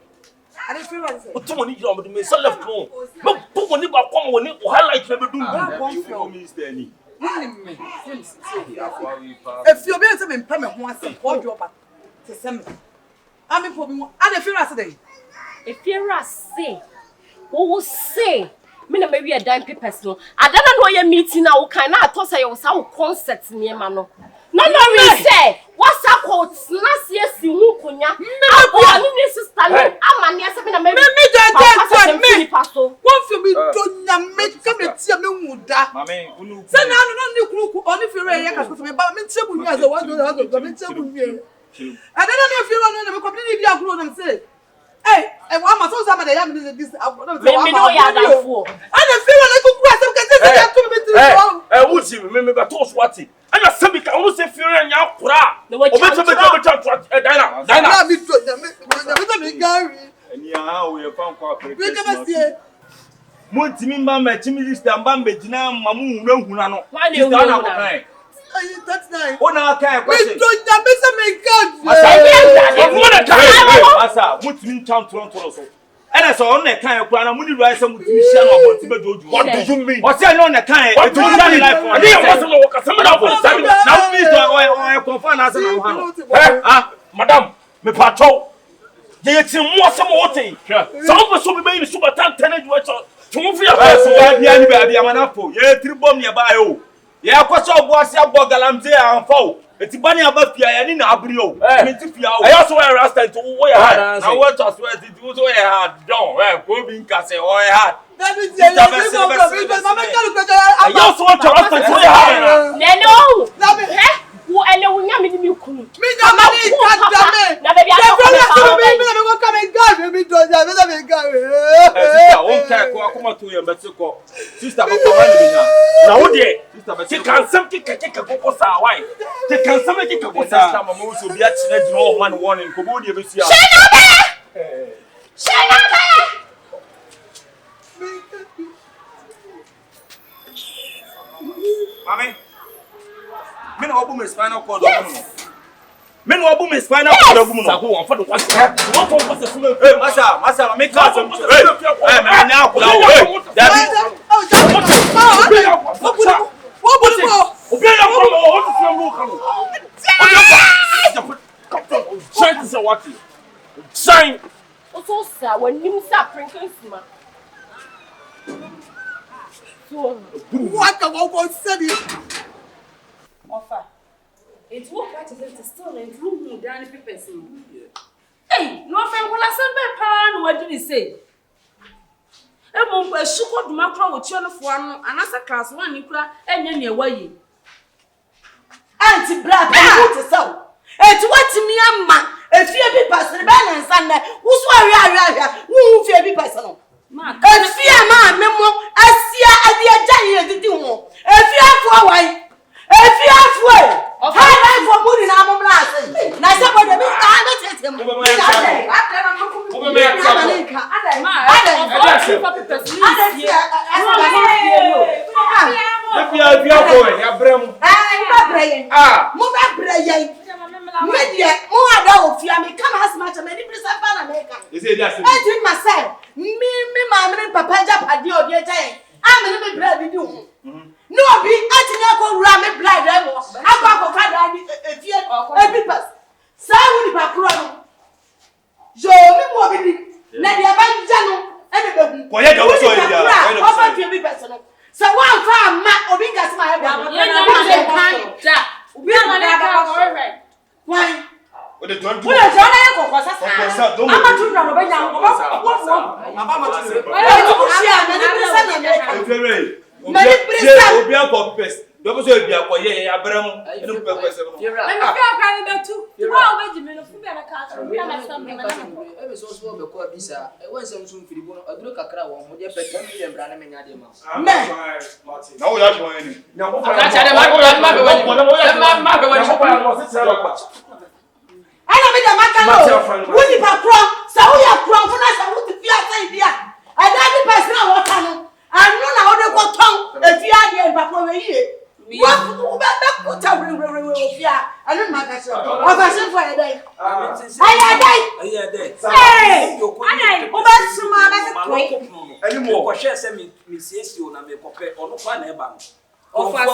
I don't feel like But money you on me so left no. But put money back come when you highlight never do. If you're being some impairment once, hold your back to send me. I mean, for me, and if you're today. If you're a say, what will say? Me na maybe a dime papers no. I don't know your meeting now. Can I toss you was our concert near Mano? No, we say what's up? Last year, see who could ya? I'm sister. I'm near something. Maybe me paso. What for me? Don't make come and see me muda. Mammy, send out no only if you're a but me table as a one to the other. I don't know if you want to completely be a grown and say. Hey, and one must also have this. I know you're fool. I don't feel like a question because I would see me, but toss what it. And a semi can also say fear and your crap. The way to a diner. And yeah, we have found cooperation. Montimimba, my Timmy is the Bambe, Mamu, no, Hunano. Why do you know? That's nice. Oh, now I can't question. What mean town Toronto? And I saw on that kind of plan. I'm only right some with what do you mean? What's on that kind? What do you mean? I didn't want to know what some of now, I confirm as Madame, me patrol. They see more some water. Some of us will be made super tenant. To move your house, I'm an apple. Yeah, 3 bomb nearby. Yeah, question of what's your bogalam there and fall. It's bunny about Pia and in Abrio. I also wear a rasta to wear hard. I want to swear it was wear hard. Don't wear Bobin Casse or hard. That is the I also want to rasta to wear hard. No, who and no one me you could. Me, no money, God, now baby, I come and God, me do that. Come to your Mexico. Sister, now, dear, she can something take a cocoa wine. She can something take a cocoa some moves will be actually no one warning. Comodia, Lucia. Shut up! Mammy. Men open his spinal cord. Men open his spinal cord. Who want for the one? Massa, make us some. Hey, man, now, Sign. Also, sir, when you start drinking, what can one say? Offer. It's what practice is still in room down the papers. Hey, no friend will I send by pan. What did he say? A monk was super to macro with children for one, and as a class 1 you cry and then your way. Auntie Black, so. It's what me and ma. If you be person, balance and who's why who fear be personal. If fear man, memo, I see a dear giant to do more. If you have for why. If you have way, high life for mood in our blast. Now, somebody may not him. No, be anti-naco ramen blood. I'm going to find every person. Sound back run. Joe, me mobility. Nadia Banjano, and the person. So one farm, Matt, or because my why? With the joint, I don't mean the matter. When you have crown, so we have crown for us. I want to feel idea. I got the person I want to know. I know how they got tongue. If you are here, but over here, What put a ofia? I don't matter. Of a simple day. Hey! Anymore, share me, Miss Yesio, and I make a on one neighbor. Of I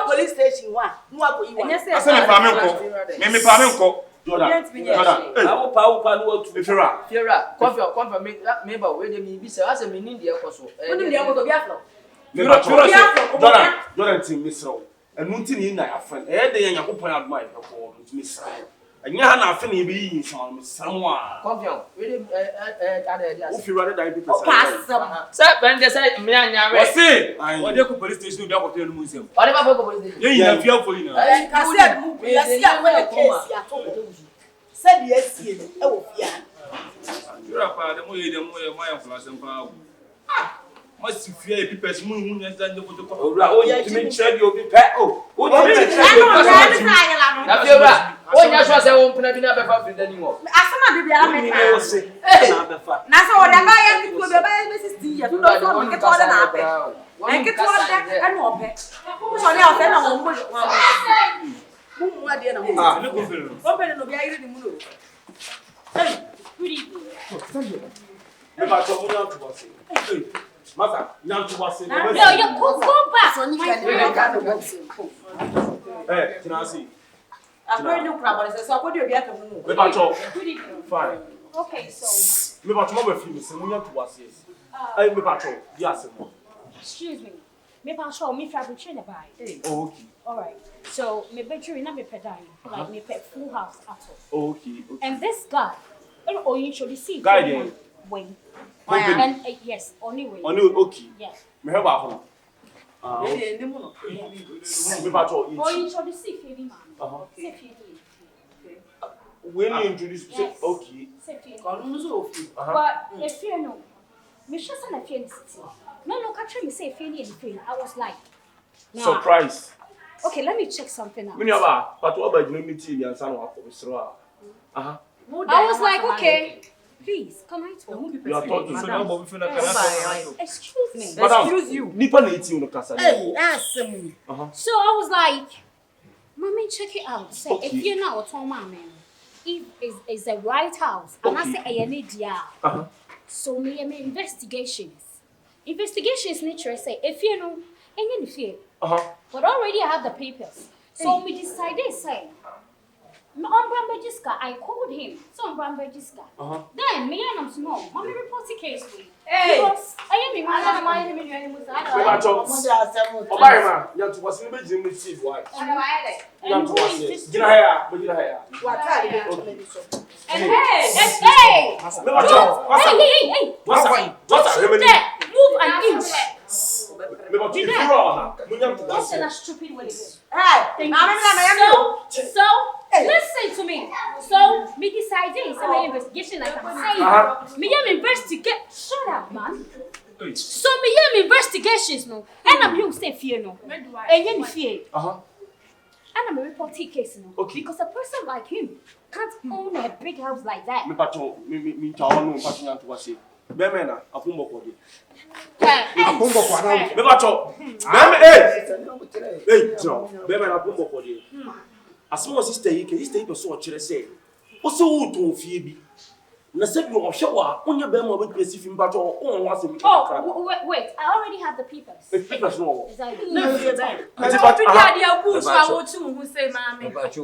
police station one. Must fear people who has done the photocopy. Who are there now? Look at him. Company no be here ni mu no. Hey, Good evening. Me ba to mo yan to wase. Hey, masa, yan to wase. No, you go back. so ni kan ni ka no go. Eh, tina si. Akwa ni kura bo se so akwa di obi aka mu no. Me ba to. Good evening. Fine. Okay, so, Me ba to mo be fi me se mo yan to wase. Hey, me ba to. Di ase mo. excuse me. Me pa show me fabric chain buy. Oh, okay. All right. So, me bedroom na me pedai. Like me pet full house at all. Oh, okay. Okay. And this guy, oh, you should see. Guy there. When. Company. And yes, only way. Oni okay. Yes. Me he ba ho. Ah. Eh, ni mu no. Me ba to. Oh, you should see Feli man. Uh-huh. Say Feli. When you introduce Yes. okay. Say Feli. Kono no so ofi. But if you know, me sure say na Feli city. No, catch me say Feli and Feli. I was like, nah. Surprise. Okay, let me check something out. Me ni aba, but what about you meet you and son of Sro? I was like, okay, please, can I talk? You are talking so now we feel Excuse me. Excuse you. Nipa na eti uno kasa. Hey, that's me. So I was like, mommy, check it out. Say, Okay. if you're not a man, if it's the right house, and I say, I need so me investigations. Investigations nature say, if you know, any fear. But already I have the papers. So we decided, say, no, I called him. So then me and I'm small. Mommy report the case with. Hey. Because I am in my Me ba to. Oba ma, ya to wase be jim me see why. Ya to wase. Gina haya, be gina haya. And hey! Me ba to. Hey! What's Shoot there! Move an inch! Me ba to ifura. Me ya to That's wase. a stupid way. Hey, So, listen to me. So, me decided it's an investigation like I'm saying. Me am investigate. Shut up, man. So, me am investigations, no. And I'm here to say fear, no. And you fear. And I'm a reporting case, no. Okay. Because a person like him can't own a big house like that. Me ba to, me ta onu pa ya to wase. Be me na apumbo ko de. Apumbo kwa na. Me ba to. Be me hey, John. Be me na apumbo ko de. Asmo sister yi so kire say. O se wo to fie bi. Na se bi o hwe wa, onya be ma be kwesi fi mba to, o won wase mi. Oh, wait, I already have the papers. The papers no. Is that it? no fear that. Ati ba Daddy abu so awo tu hu say mama. Bacho.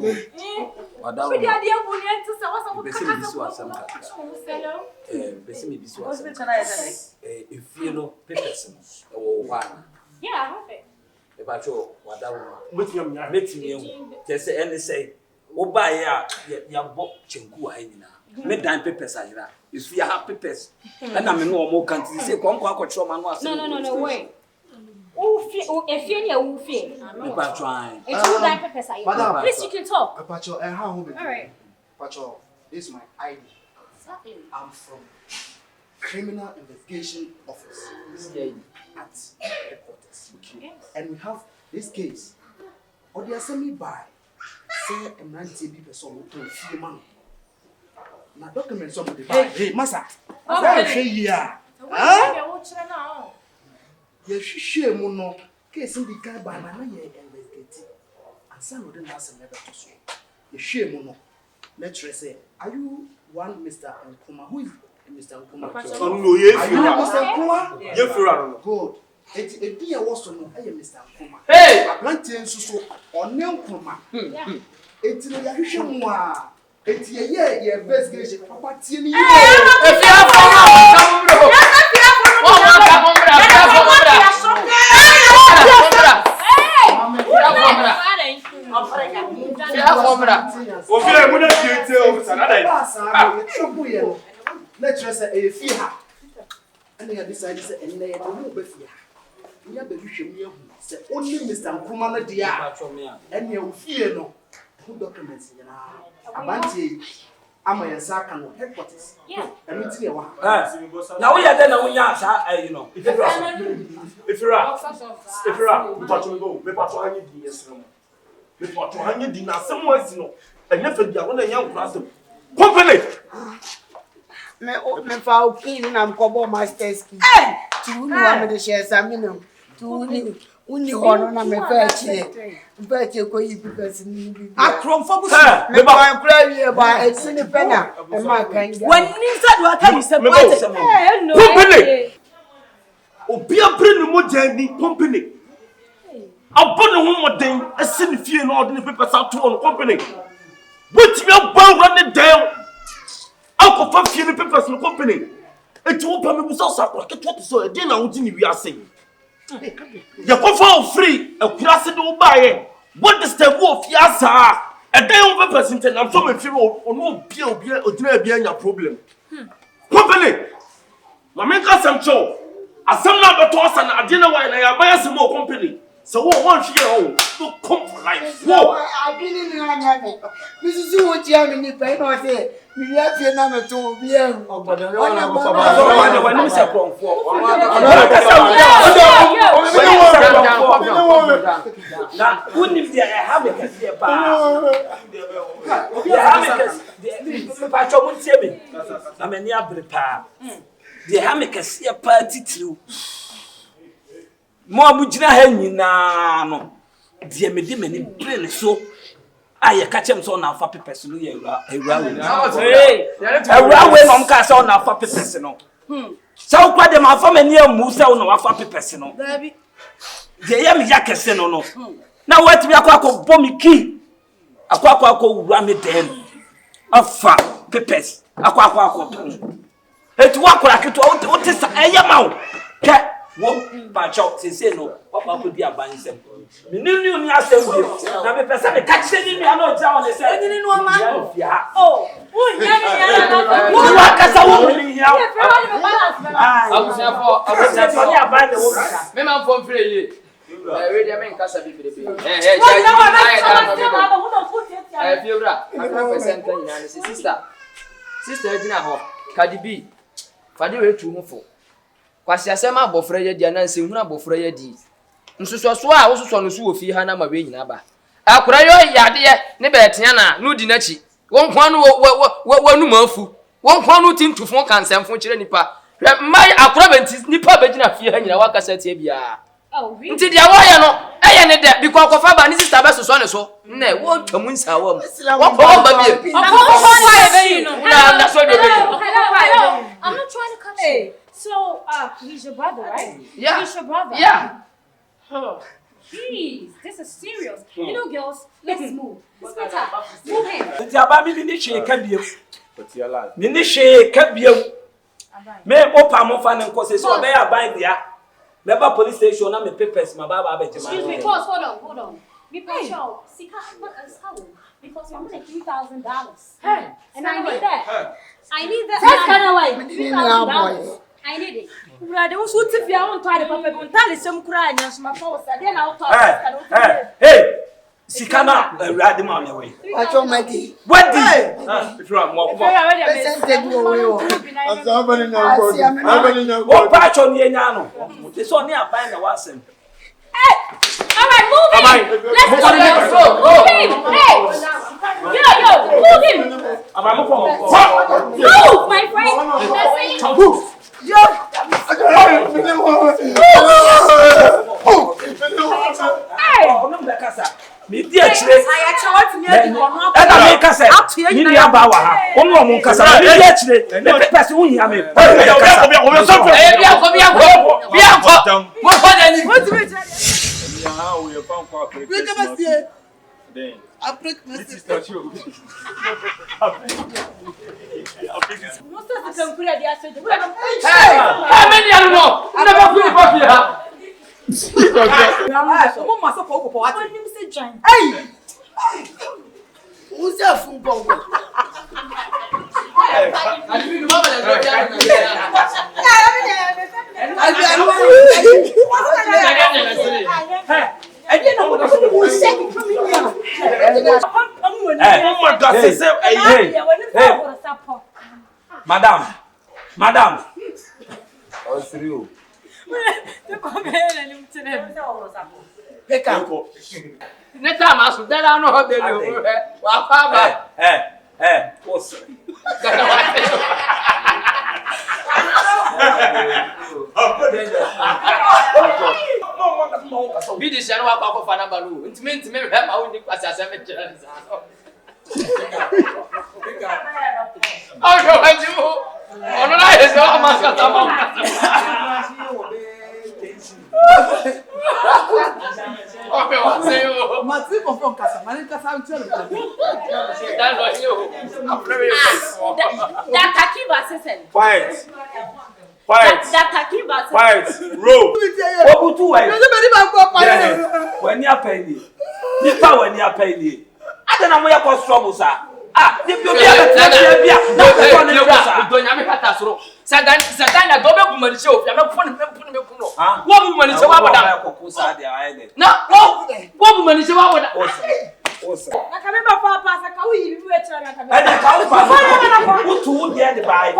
Wada Daddy abu ni enti se wasa wo Besi kaka mi bisu asam ka. Hello? Besi mi bisu What's asam. the channel is If you know papers no. Wo wa. Yeah, I have it. Bacho wada wo. Wetin am nya. Meti ehu. Tese ene say wo ba ya bo chenku ha nyina. Me dan papers ayira. If you have papers. And I'm no more country say kon kwa kwotro ma no asem. No, wait. If you're near Woofy, Me ba trying. it's all that papers are Madam. Please, you can talk. Pacho, how home? All right. Pacho, this is my ID. Exactly. I'm from Criminal Investigation Office at headquarters. Yes. And we have this case. Or they are sending by say a man TV person to see man. Now documents some of the buy. Hey, Massa. Okay. Here. Huh? Ye share mono case in the guy by my investigate. And some of them has never to so. Ye share mono. Let's say, are you one Mr. Nkuma? Who is Mr. Nkuma? No ye Are you Mr. Nkuma? Ye fura no. Good. It be a was no Mr. Nkuma. Hey! Plantain so on Nkuma. Yeah. It's no ya hwehwe mo a. It's ye investigation papa tie ni. If you have let's just say a fear. And they decided to say, and they don't be fear. We have the issue say only Mr. Nkrumah dear. And you fear no. Who documents in Abanti? Am I a sack and headquarters? Yeah. And it's here. Now we are then we are you know. If you're but you go, me pato hanye di yesrem. Me pato hanye di na someone no. Enye fa bia wona nya nkura asem. Company. Me fa o kin na mkobo masters ki. Tu ni wa me de share samino. Tu ni Uni hono na me fetch ko yi because ni bi. Akromfo bu. Me ba kura wi ba etini pena. E ma kan ga. When inside wa kan se no. Company. Obi abere ni mo jani company. Abone ho moden asini fie na ordinary papers out on company. What me ban run down. Uncle fa fie ni papers no company. Eti wo pa me busa sakwa keto so e dey na wo ni wi ase. Ya kofa free e kurase de wo bae. What is the wo fie asa? E dey wo papers inte na so me fie ono obi odina bia nya problem. Company. Ma me ka samcho. Asam na beto asa na ade na why na ya buy some more company. So what one year to come for life. Whoa! I didn't know. This is what you have in the pain or say. We have here now to be a mo amugina ha nyina no de me de mani brain so aye ka chem so na fa papers no ye ewura we no mka so na fa papers no so kwa de ma fa mani amu so na wa fa papers no de ye me ya kese no na what bi akwa bom ki akwa wura me dem afa papers akwa etu wakora keto o te sa eye mawo ke wo ba chok se no papa ko di abansem mi ni ni asem bi na me pesa me catch ni mi ano ja on se ni no ma oh nya na wo akasa wo ni ya abusia ni aban de wo ka me man fo mfire ye we dia me nkasa bibirebe fiebra 100% kan nyina ne sister ejina ho Cardi B fade we tu mu fo kwasi asema abofra ye dia na nse hunu abofra ye di nsuso so a wososo no so wo fi ha na ma we nyina ba akura yo yade ye ne be tea na no di na chi won kwa no wanu mafu won kwa no tintufo kan semfo kire nipa mai akura benti nipa be gina fi ha nyina wakasa tie bia nti dia wo ye no eye ne de bi kwa kofa ba ni sister be soso ne so ne wo twamu nsa wo wo ko ba bie na so de be I'm not trying to cut you. So, he's your brother, right? Yeah. He's your brother. Yeah. Jeez, this is serious. You know, girls, let's move. Let's go top. Move him. nti aba mi ni hwe ka biem mi ni hwe ka biem me opa mo fa ne nko se so be aban dia me ba police station na me papers ma ba be jema. Excuse me, pause, hold on. Be patient. See, because I'm going to $3,000. Hey, and I need that. I need that. That's kind of like $3,000. I need it. Brother, who's what if you want to the papa? Don't tell some crying. Yes, my phone. Then I'll talk. Hey, Sikana, ride them on your way. I told my D. What did? If you are more, what patch on the Enano? This one near buying the Watson. Hey! All right, move him. Let's go. Move him. Hey! Yo, move him. Move, my friend. Move. Yo! Me dear chile. I actually near the one. And I make us say, you need about one more casa. Me dear chile. The person who hear me. Who's that fool? I didn't know what was saying from me. Oh my God! Hey, Madam. Oh, serious. Pick up. Next time I should tell no how they do. Hey, what's Be the shadow of Fanabalo. Intimate me, have our only pass as a chance. Oh, no, I do. Oh, no, I is all my C-CONFION casa, my casa, that's what you. That Takiba says. Quiet. Quiet. That Takiba Quiet. Roll. What do I? When you are paying, you power when you are paying. I don't know where you struggle, sir. Ah, you be Sagana go back to show. I'm not putting me. What woman is about that? No, what woman is about that? I can remember Papa, I can't even wait till I come. And the cow, who to the end by?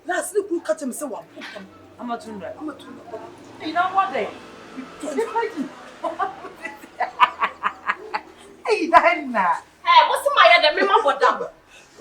Last week we cut him so well. I'm a tuna. You know what day? Hey, Diana. Hey, what's the matter? The memo for them.